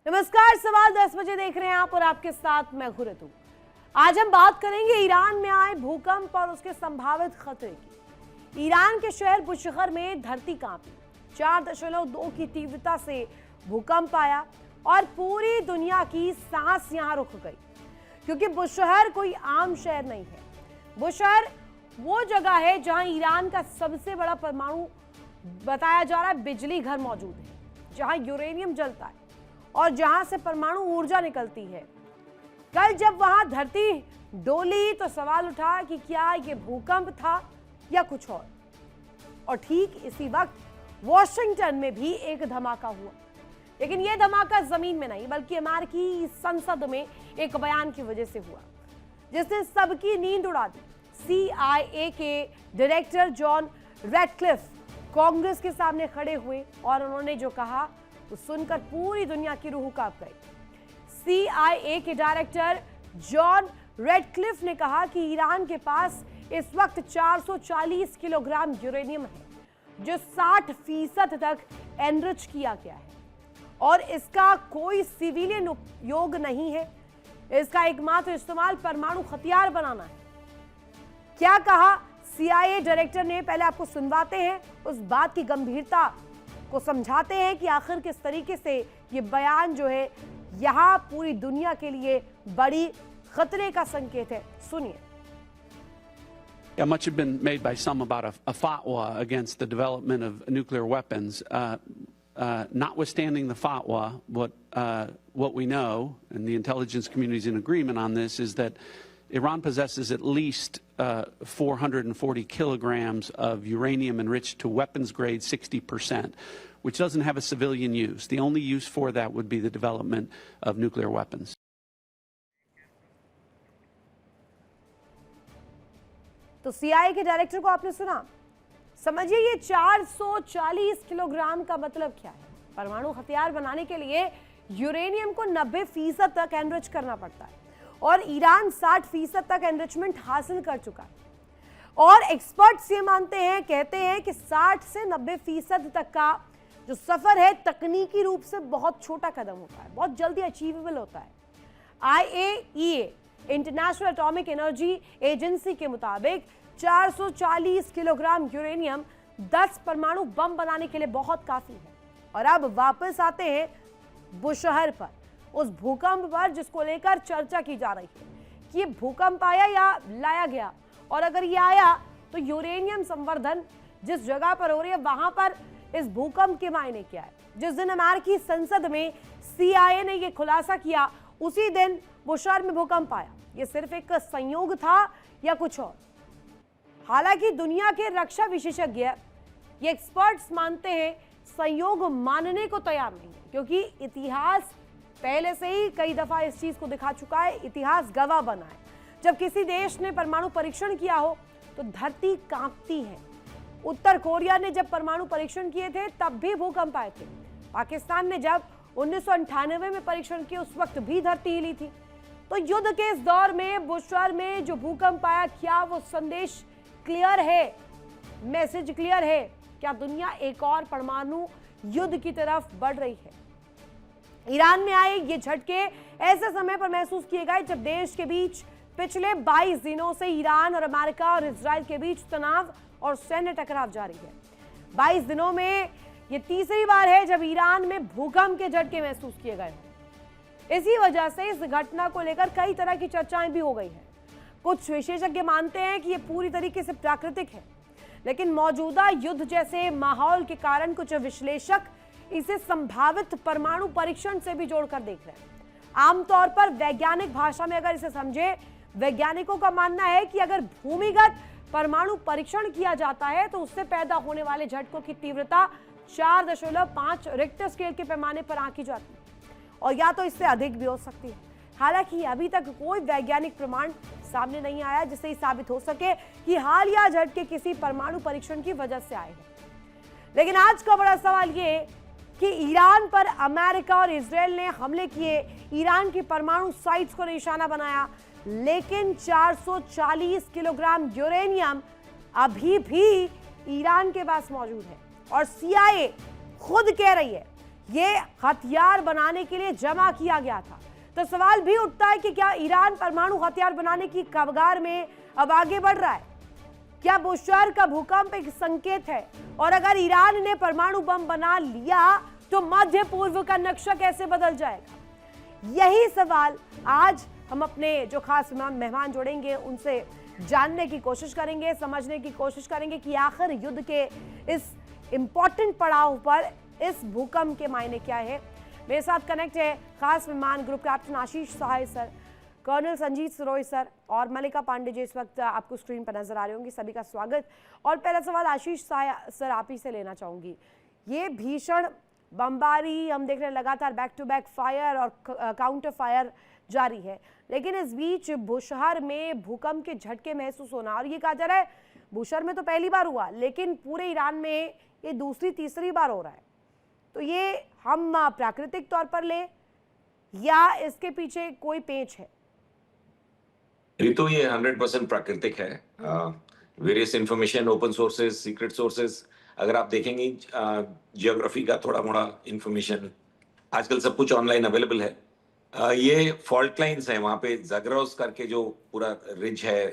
नमस्कार, सवाल 10 बजे देख रहे हैं आप और आपके साथ मैं ऋतु। आज हम बात करेंगे ईरान में आए भूकंप और उसके संभावित खतरे की। ईरान के शहर बुशहर में धरती कांपी, 4.2 की तीव्रता से भूकंप आया और पूरी दुनिया की सांस यहां रुक गई, क्योंकि बुशहर कोई आम शहर नहीं है। बुशहर वो जगह है जहां ईरान का सबसे बड़ा परमाणु बताया जा रहा है बिजली घर मौजूद है, जहां यूरेनियम जलता है और जहां से परमाणु ऊर्जा निकलती है। कल जब वहां धरती डोली तो सवाल उठा कि क्या ये भूकंप था या कुछ और ठीक इसी वक्त वॉशिंगटन में भी एक धमाका हुआ, लेकिन यह धमाका जमीन में नहीं बल्कि अमेरिकी संसद में एक बयान की वजह से हुआ, जिसने सबकी नींद उड़ा दी। CIA के डायरेक्टर जॉन रैटक्लिफ कांग्रेस के सामने खड़े हुए और उन्होंने जो कहा तो सुनकर पूरी दुनिया की रूह कांप गई। CIA के डायरेक्टर जॉन रैटक्लिफ ने कहा कि ईरान के पास इस वक्त 440 किलोग्राम यूरेनियम है, जो 60% तक एनरिच किया गया है और इसका कोई सिविलियन उपयोग नहीं है। इसका एकमात्र इस्तेमाल परमाणु हथियार बनाना है। क्या कहा CIA डायरेक्टर ने, पहले आपको सुनवाते हैं, उस बात की गंभीरता को समझाते हैं कि आखिर किस तरीके से ये बयान जो है यहां पूरी दुनिया के लिए बड़ी खतरे का संकेत है। सुनिए। Yeah, much has been made by some about a fatwa against the development of nuclear weapons. Notwithstanding the fatwa, what we know, and the intelligence community is in agreement on this, is that Iran possesses at least 440 kilograms of uranium enriched to weapons grade 60%, which doesn't have a civilian use. The only use for that would be the development of nuclear weapons. तो CIA के director को आपने सुना। समझिए ये 440 kilogram का मतलब क्या है। परमाणु हथियार बनाने के लिए यूरेनियम को 90% तक एनरिच करना पड़ता है और ईरान 60% तक एनरिचमेंट हासिल कर चुका है। और एक्सपर्ट्स ये मानते हैं, कहते हैं कि 60 से 90% तक का जो सफर है तकनीकी रूप से बहुत छोटा कदम होता है, बहुत जल्दी अचीवेबल होता है। IAEA international atomic energy agency के मुताबिक 440 किलोग्राम यूरेनियम 10 परमाणु बम बनाने के लिए बहुत काफी है। और अब वापस आते हैं बुशहर पर, उस भूकंप पर जिसको लेकर चर्चा की जा रही है कि ये भूकंप आया या लाया गया, और अगर ये आया तो यूरेनियम संवर्धन जिस जगह पर हो रही है वहां पर इस भूकंप के मायने क्या है। जिस दिन अमेरिकी संसद में CIA ने यह खुलासा किया, उसी दिन बुशहर में भूकंप आया। ये सिर्फ एक संयोग था या कुछ और? हालांकि दुनिया के रक्षा विशेषज्ञ, ये एक्सपर्ट्स मानते हैं, संयोग मानने को तैयार नहीं है, क्योंकि इतिहास पहले से ही कई दफा इस चीज को दिखा चुका है। इतिहास गवाह बना है, जब किसी देश ने परमाणु परीक्षण किया हो तो धरती कांपती है। उत्तर कोरिया ने जब परमाणु परीक्षण किए थे तब भी भूकंप आए थे। पाकिस्तान ने जब 1998 में परीक्षण किए उस वक्त भी धरती हिली थी। तो युद्ध के इस दौर में बुशहर में जो भूकंप आया, क्या वो संदेश क्लियर है, मैसेज क्लियर है? क्या दुनिया एक और परमाणु युद्ध की तरफ बढ़ रही है? ईरान में आए ये झटके ऐसे समय पर महसूस किए गए जब देश के बीच पिछले 22 दिनों से ईरान और अमेरिका और इजराइल के बीच तनाव और सैन्य टकराव जारी है। 22 दिनों में ये तीसरी बार है जब ईरान में भूकंप के झटके महसूस किए गए। इसी वजह से इस घटना को लेकर कई तरह की चर्चाएं भी हो गई हैं। कुछ विशेषज्ञ मानते हैं कि ये पूरी तरीके से प्राकृतिक है, लेकिन मौजूदा युद्ध जैसे माहौल के कारण कुछ विश्लेषक इसे संभावित परमाणु परीक्षण से भी जोड़कर देख रहे हैं। आमतौर पर वैज्ञानिक भाषा में अगर इसे समझे, वैज्ञानिकों का मानना है कि अगर भूमिगत परमाणु परीक्षण किया जाता है तो उससे पैदा होने वाले झटकों की तीव्रता 4.5 रिक्टर स्केल के पैमाने पर आंकी जाती है, और या तो इससे अधिक भी हो सकती है। हालांकि अभी तक कोई वैज्ञानिक प्रमाण सामने नहीं आया जिससे साबित हो सके कि हालिया झटके किसी परमाणु परीक्षण की वजह से आए हैं। लेकिन आज का बड़ा सवाल ये कि ईरान पर अमेरिका और इजराइल ने हमले किए, ईरान की परमाणु साइट्स को निशाना बनाया, लेकिन 440 किलोग्राम यूरेनियम अभी भी ईरान के पास मौजूद है। और CIA खुद कह रही है ये हथियार बनाने के लिए जमा किया गया था। तो सवाल भी उठता है कि क्या ईरान परमाणु हथियार बनाने की कगार में अब आगे बढ़ रहा है? क्या बुशहर का भूकंप एक संकेत है? और अगर ईरान ने परमाणु बम बना लिया तो मध्य पूर्व का नक्शा कैसे बदल जाएगा? यही सवाल आज हम अपने जो खास मेहमान जोड़ेंगे उनसे जानने की कोशिश करेंगे, समझने की कोशिश करेंगे कि आखिर युद्ध के इस इंपॉर्टेंट पड़ाव पर इस भूकंप के मायने क्या है। मेरे साथ कनेक्ट है खास मेहमान group captain Ashish Sahay sir, colonel Sanjeet Sirohi sir और मल्लिका पांडे जी इस वक्त आपको स्क्रीन पर नजर आ रहे होंगे। सभी का स्वागत। और पहला सवाल आशीष सहाय सर आप ही से लेना चाहूंगी। ये भीषण बमबारी हम देख रहे हैं, लगातार बैक टू बैक फायर और काउंटर फायर जारी है, लेकिन इस बीच बुशहर में भूकंप के झटके महसूस होना, और ये कहा जा रहा है बुशहर में तो पहली बार हुआ लेकिन पूरे ईरान में ये दूसरी तीसरी बार हो रहा है। तो ये हम प्राकृतिक तौर पर ले या इसके पीछे कोई पेच है? तो ये 100% प्राकृतिक है। Various information, open sources, secret sources, अगर आप देखेंगे जियोग्राफी का थोड़ा मोड़ा इंफॉर्मेशन आजकल सब कुछ ऑनलाइन अवेलेबल है। ये फॉल्ट लाइंस है, वहां पे ज़ाग्रोस करके जो पूरा रिज है,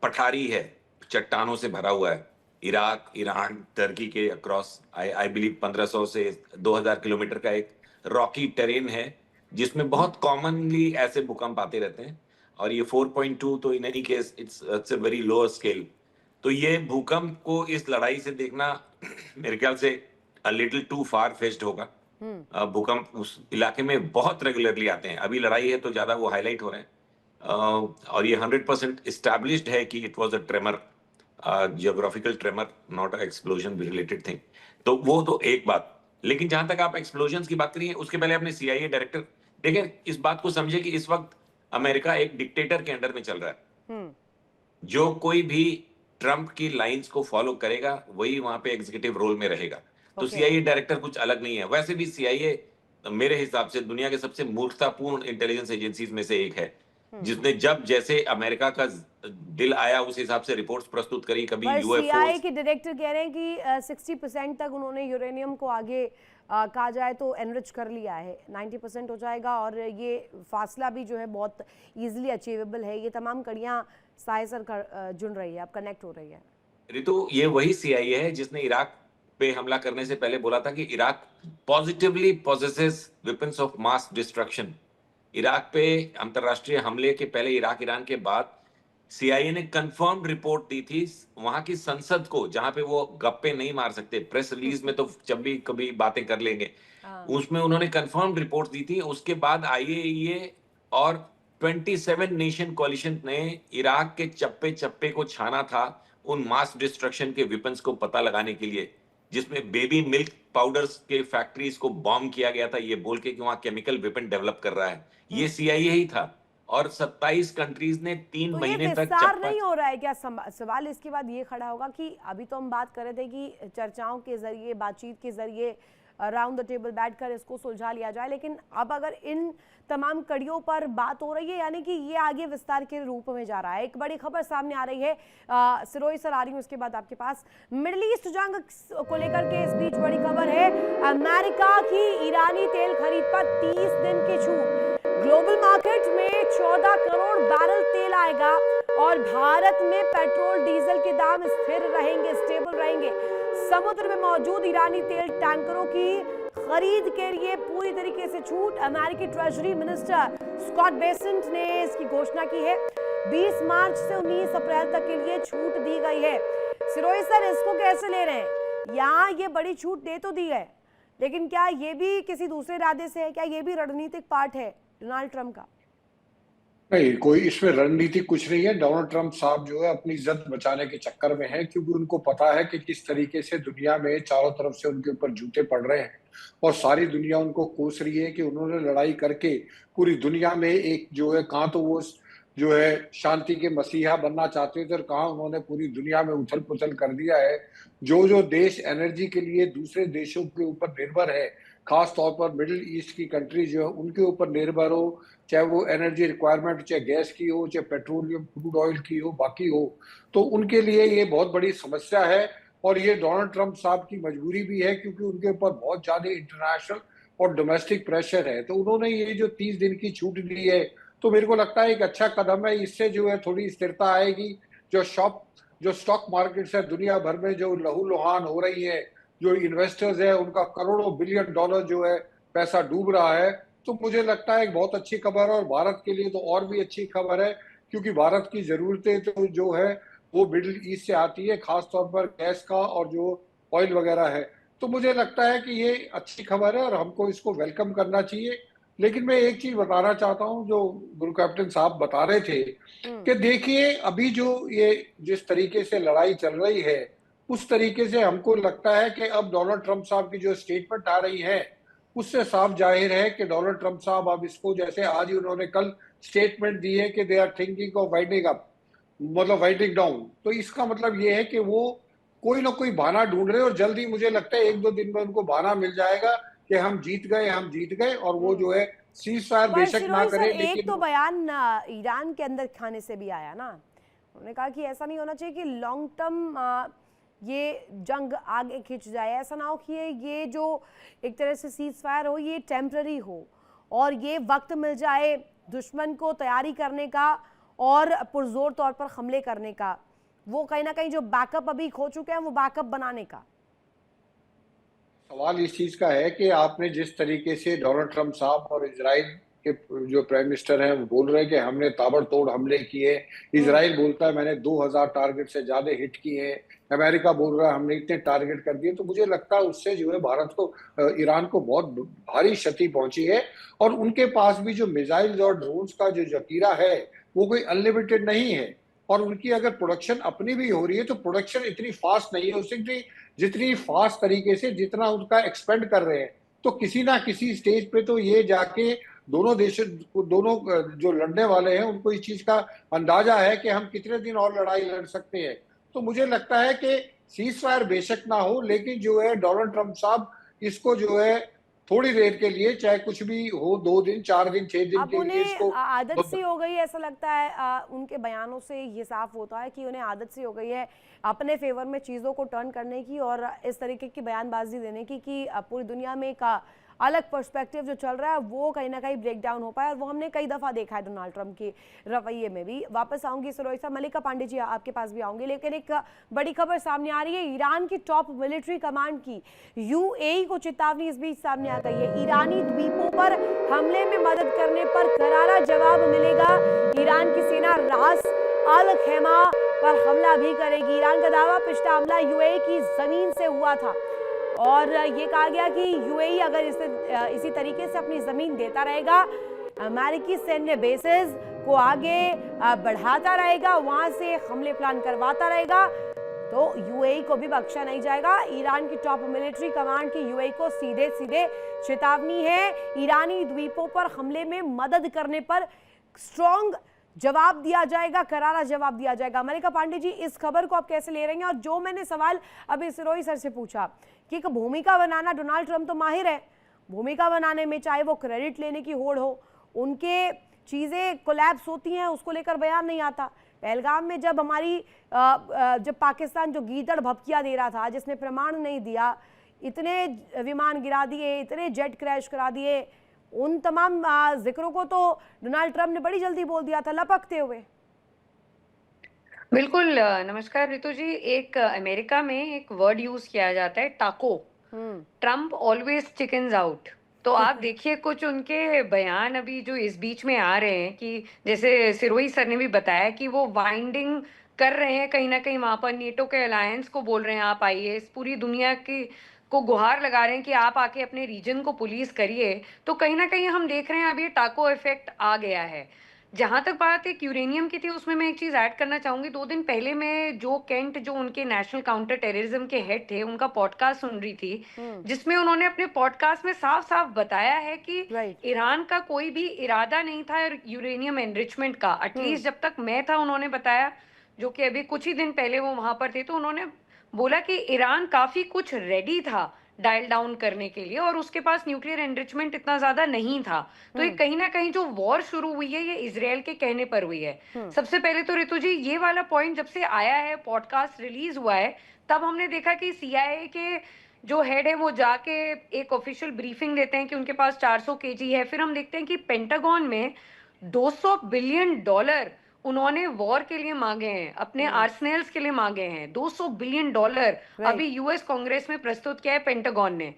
पठारी है, चट्टानों से भरा हुआ है। इराक, ईरान, टर्की के अक्रॉस आई बिलीव 1500 से 2000 किलोमीटर का एक रॉकी टेरेन है जिसमें बहुत कॉमनली ऐसे भूकंप आते रहते हैं। और ये 4.2 तो in any case it's a very low scale. तो ये भूकंप को इस लड़ाई से देखना मेरे ख्याल से a little too far fetched होगा। भूकंप उस इलाके में बहुत रेगुलरली आते हैं, अभी लड़ाई है तो ज्यादा वो हाईलाइट हो रहे हैं। और ये 100% एस्टैब्लिश्ड है कि it was a tremor, geographical tremor, not a explosion related thing. तो वो तो एक बात। लेकिन जहां तक आप एक्सप्लोजन्स की बात करिए, उसके पहले अपने CIA डायरेक्टर देखें, इस बात को समझे कि इस वक्त अमेरिका एक डिक्टेटर के अंडर में चल रहा है। जो कोई भी ट्रंप की लाइंस को फॉलो करेगा वही वहां पे एग्जीक्यूटिव रोल में रहेगा। तो CIA डायरेक्टर कुछ अलग नहीं है। वैसे भी CIA मेरे हिसाब से दुनिया के सबसे मूर्खतापूर्ण इंटेलिजेंस एजेंसीज में से एक है, जिसने जब जैसे अमेरिका का दिल आया उस हिसाब से रिपोर्ट्स प्रस्तुत करी। कभी CIA के डायरेक्टर कह रहे हैं कि 60% तक उन्होंने यूरेनियम को आगे कहा जाए तो एनरिच कर लिया है, 90% हो जाएगा और ये फासला भी जो है बहुत इजीली अचीवेबल है। ये तमाम कड़ियां साय सर जुड़ रही है, अब कनेक्ट हो रही है। रितु, ये वही CIA है जिसने इराक पे हमला करने से पहले बोला था कि Iraq positively possesses weapons of mass destruction. Iraq पे अंतरराष्ट्रीय हमले के पहले, इराक ईरान के बाद CIA ने कंफर्म्ड रिपोर्ट दी थी वहां की संसद को, जहां पे वो गप्पे नहीं मार सकते। प्रेस रिलीज में तो जब भी कभी बातें कर लेंगे, उसमें उन्होंने कंफर्म्ड रिपोर्ट दी थी। उसके बाद IAEA और 27 नेशन कोलिशन ने इराक के चप्पे चप्पे को छाना था उन मास डिस्ट्रक्शन के वेपन्स को पता लगाने के लिए, जिसमें बेबी मिल्क पाउडर्स के फैक्ट्रीज को बॉम्ब किया गया था ये बोल के कि वहां केमिकल वेपन डेवलप कर रहा है। ये CIA ही था। और 27 कंट्रीज ने 3 महीने तक नहीं हो रहा है क्या? सवाल इसके बाद ये खड़ा होगा कि अभी तो हम बात कर रहे थे कि चर्चाओं के जरिए, बातचीत के जरिए, राउंड द टेबल बैठकर इसको सुलझा लिया जाए, लेकिन अब अगर इन तमाम कड़ियों पर बात हो रही है यानी कि ये आगे विस्तार के रूप में जा रहा है। एक बड़ी खबर सामने आ रही है, सिरोही सर आ रही हूँ उसके बाद आपके पास। मिडिल ईस्ट जंग को लेकर के इस बीच बड़ी खबर है, अमेरिका की ईरानी तेल खरीद पर 30 दिन की छूट। ग्लोबल मार्केट में 14 करोड़ बैरल तेल आएगा और भारत में पेट्रोल डीजल के दाम स्थिर रहेंगे, स्टेबल रहेंगे। समुद्र में मौजूद ईरानी तेल टैंकरों की खरीद के लिए पूरी तरीके से छूट। अमेरिकी ट्रेजरी मिनिस्टर स्कॉट बेसेंट ने इसकी घोषणा की है। 20 मार्च से 19 अप्रैल तक के लिए छूट दी गई है। सिरोही सर, इसको कैसे ले रहे हैं? यहाँ ये बड़ी छूट दे तो दी है, लेकिन क्या ये भी किसी दूसरे इरादे से है? क्या ये भी रणनीतिक पार्ट है डोनाल्ड ट्रंप का? नहीं, कोई इसमें रणनीति कुछ नहीं है। डोनाल्ड ट्रंप साहब जो है अपनी इज्जत बचाने के चक्कर में है, क्योंकि उनको पता है कि किस तरीके से दुनिया में चारों तरफ से उनके ऊपर जूते पड़ रहे हैं और सारी दुनिया उनको कोस रही है कि उन्होंने लड़ाई करके पूरी दुनिया में एक जो है, कहाँ तो वो जो है शांति के मसीहा बनना चाहते थे और कहाँ उन्होंने पूरी दुनिया में उथल पुथल कर दिया है। जो देश एनर्जी के लिए दूसरे देशों के ऊपर निर्भर है, खास तौर पर मिडिल ईस्ट की कंट्री जो है उनके ऊपर निर्भर हो, चाहे वो एनर्जी रिक्वायरमेंट चाहे गैस की हो, चाहे पेट्रोलियम क्रूड ऑयल की हो, बाकी हो, तो उनके लिए ये बहुत बड़ी समस्या है। और ये डोनाल्ड ट्रंप साहब की मजबूरी भी है, क्योंकि उनके ऊपर बहुत ज्यादा इंटरनेशनल और डोमेस्टिक प्रेशर है, तो उन्होंने ये जो 30 दिन की छूट दी है, तो मेरे को लगता है एक अच्छा कदम है। इससे जो है थोड़ी स्थिरता आएगी। जो स्टॉक मार्केट्स है दुनिया भर में जो लहूलुहान हो रही है, जो इन्वेस्टर्स है उनका करोड़ों बिलियन डॉलर जो है पैसा डूब रहा है, तो मुझे लगता है एक बहुत अच्छी खबर है। और भारत के लिए तो और भी अच्छी खबर है, क्योंकि भारत की जरूरतें तो जो है वो मिडिल ईस्ट से आती है, खासतौर पर गैस का और जो ऑयल वगैरह है। तो मुझे लगता है कि ये अच्छी खबर है और हमको इसको वेलकम करना चाहिए। लेकिन मैं एक चीज बताना चाहता हूं, जो गुरु कैप्टन साहब बता रहे थे कि देखिए अभी जो ये जिस तरीके से लड़ाई चल रही है, उस तरीके से हमको लगता है कि अब डोनाल्ड ट्रंप साहब की जो स्टेटमेंट आ रही है, उससे साफ जाहिर है कि डोनाल्ड ट्रंप साहब अब इसको, जैसे आज ही उन्होंने कल स्टेटमेंट दी है कि they are thinking of winding up, मतलब वाइंडिंग डाउन, तो इसका मतलब ये है कि वो कोई ना कोई बहाना ढूंढ रहे हैं। और जल्दी मुझे लगता है 1-2 दिन में उनको बहाना मिल जाएगा कि हम जीत गए, और वो जो है सीज फायर पर बेशक ना शिरोई सर, करे, एक लेकिन तो बयान ईरान के अंदर खाने से भी आया ना। उन्होंने कहा कि ऐसा नहीं होना चाहिए कि लॉन्ग टर्म ये जंग आगे खिंच जाए, ऐसा ना हो कि ये जो एक तरह से सीज फायर हो ये टेम्पररी हो और ये वक्त मिल जाए दुश्मन को तैयारी करने का और पुरजोर तौर पर हमले करने का, वो कहीं ना कहीं जो बैकअप अभी खो चुके हैं वो बैकअप बनाने का। सवाल इस चीज का है कि आपने जिस तरीके से डोनाल्ड ट्रंप साहब और इजराइल के जो प्राइम मिनिस्टर हैं वो बोल रहे हैं कि हमने ताबड़तोड़ हमले किए, इजराइल बोलता है मैंने 2000 टारगेट से ज्यादा हिट किए हैं, अमेरिका बोल रहा है हमने इतने टारगेट कर दिए, तो मुझे लगता है उससे जो है भारत को, ईरान को बहुत भारी क्षति पहुंची है। और उनके पास भी जो मिसाइल्स और ड्रोन्स का जो जखीरा है वो कोई अनलिमिटेड नहीं है। और उनकी अगर प्रोडक्शन अपनी भी हो रही है तो प्रोडक्शन इतनी फास्ट नहीं है, उससे जितनी फास्ट तरीके से जितना उनका एक्सपेंड कर रहे हैं, तो किसी ना किसी स्टेज पे तो ये जाके दोनों जो लड़ने वाले हैं उनको इस चीज का अंदाजा है कि हम कितने दिन और लड़ाई लड़ सकते हैं। तो मुझे लगता है कि सीज फायर बेशक ना हो, लेकिन जो है डोनाल्ड ट्रंप साहब इसको जो है थोड़ी देर के लिए, चाहे कुछ भी हो, 2 दिन 4 दिन 6 दिन अब के लिए उन्हें इसको आदत सी हो गई है, ऐसा लगता है उनके बयानों से ये साफ होता है कि उन्हें आदत सी हो गई है अपने फेवर में चीज़ों को टर्न करने की और इस तरीके की बयानबाजी देने की कि पूरी दुनिया में एक अलग पर्सपेक्टिव जो चल रहा है वो कहीं ना कहीं ब्रेक डाउन हो पाए। और वो हमने कई दफ़ा देखा है डोनाल्ड ट्रंप के रवैये में भी। वापस आऊंगी सरोज साहब, मलिका पांडे जी आपके पास भी आऊंगी, लेकिन एक बड़ी खबर सामने आ रही है ईरान की टॉप मिलिट्री कमांड की यूएई को चेतावनी इस बीच सामने आ गई है। ईरानी द्वीपों पर हमले में मदद करने पर करारा जवाब मिलेगा। ईरान की सेना रास अल खैमा पर हमला भी करेगी। ईरान का दावा पिछला हमला यूएई की जमीन से हुआ था और ये कहा गया कि यूएई अगर इसी तरीके से अपनी जमीन देता रहेगा, अमेरिकी सैन्य बेसेस को आगे बढ़ाता रहेगा, वहां से हमले प्लान करवाता रहेगा, तो यूएई को भी बख्शा नहीं जाएगा। ईरान की टॉप मिलिट्री कमांड की यूएई को सीधे सीधे चेतावनी है, ईरानी द्वीपों पर हमले में मदद करने पर स्ट्रॉन्ग जवाब दिया जाएगा, करारा जवाब दिया जाएगा। मलिका पांडे जी, इस खबर को आप कैसे ले रहे हैं? और जो मैंने सवाल अभी सिरोही सर से पूछा कि एक भूमिका बनाना, डोनाल्ड ट्रंप तो माहिर है भूमिका बनाने में, चाहे वो क्रेडिट लेने की होड़ हो, उनके चीज़ें कोलैप्स होती हैं उसको लेकर बयान नहीं आता। पहलगाम में जब पाकिस्तान जो गीदड़ भपकिया दे रहा था, जिसने प्रमाण नहीं दिया, इतने विमान गिरा दिए, इतने जेट क्रैश करा दिए, उन तमाम जिक्रों को तो डोनाल्ड ट्रंप ने बड़ी जल्दी बोल दिया था लपकते हुए। बिल्कुल। नमस्कार रितु जी। एक अमेरिका में एक वर्ड यूज किया जाता है, टाको। Trump always chickens out. तो आप देखिए कुछ उनके बयान अभी जो इस बीच में आ रहे हैं कि जैसे सिरोही सर ने भी बताया कि वो वाइंडिंग कर रहे हैं कहीं ना कहीं वहां पर, नेटो के अलायंस को बोल रहे हैं आप आइए, इस पूरी दुनिया की को गुहार लगा रहे हैं कि आप आके अपने रीजन को पुलिस करिए। तो कहीं ना कहीं हम देख रहे हैं अभी टाको इफेक्ट आ गया है। जहां तक बात एक यूरेनियम की थी, उसमें मैं एक चीज ऐड करना चाहूंगी। 2 दिन पहले मैं जो केंट, जो उनके नेशनल काउंटर टेररिज्म के हेड थे, उनका पॉडकास्ट सुन रही थी, जिसमें उन्होंने अपने पॉडकास्ट में साफ साफ बताया है कि ईरान का कोई भी इरादा नहीं था यूरेनियम एनरिचमेंट का। एटलीस्ट जब तक मैं था, उन्होंने बताया, जो कि अभी कुछ ही दिन पहले वो वहां पर थे, तो उन्होंने बोला कि ईरान काफी कुछ रेडी था डायल डाउन करने के लिए और उसके पास न्यूक्लियर एनरिचमेंट इतना ज्यादा नहीं था। तो ये कहीं ना कहीं जो वॉर शुरू हुई है ये इजराइल के कहने पर हुई है। सबसे पहले तो रितु जी, ये वाला पॉइंट जब से आया है, पॉडकास्ट रिलीज हुआ है, तब हमने देखा कि सीआईए के जो हेड है वो जाके एक ऑफिशियल ब्रीफिंग देते हैं कि उनके पास 400 केजी है। फिर हम देखते हैं कि पेंटागन में 200 बिलियन डॉलर उन्होंने वॉर के लिए मांगे हैं, अपने आर्सेनल्स के लिए मांगे हैं। 200 बिलियन डॉलर Right. अभी यूएस कांग्रेस में प्रस्तुत किया है पेंटागन ने।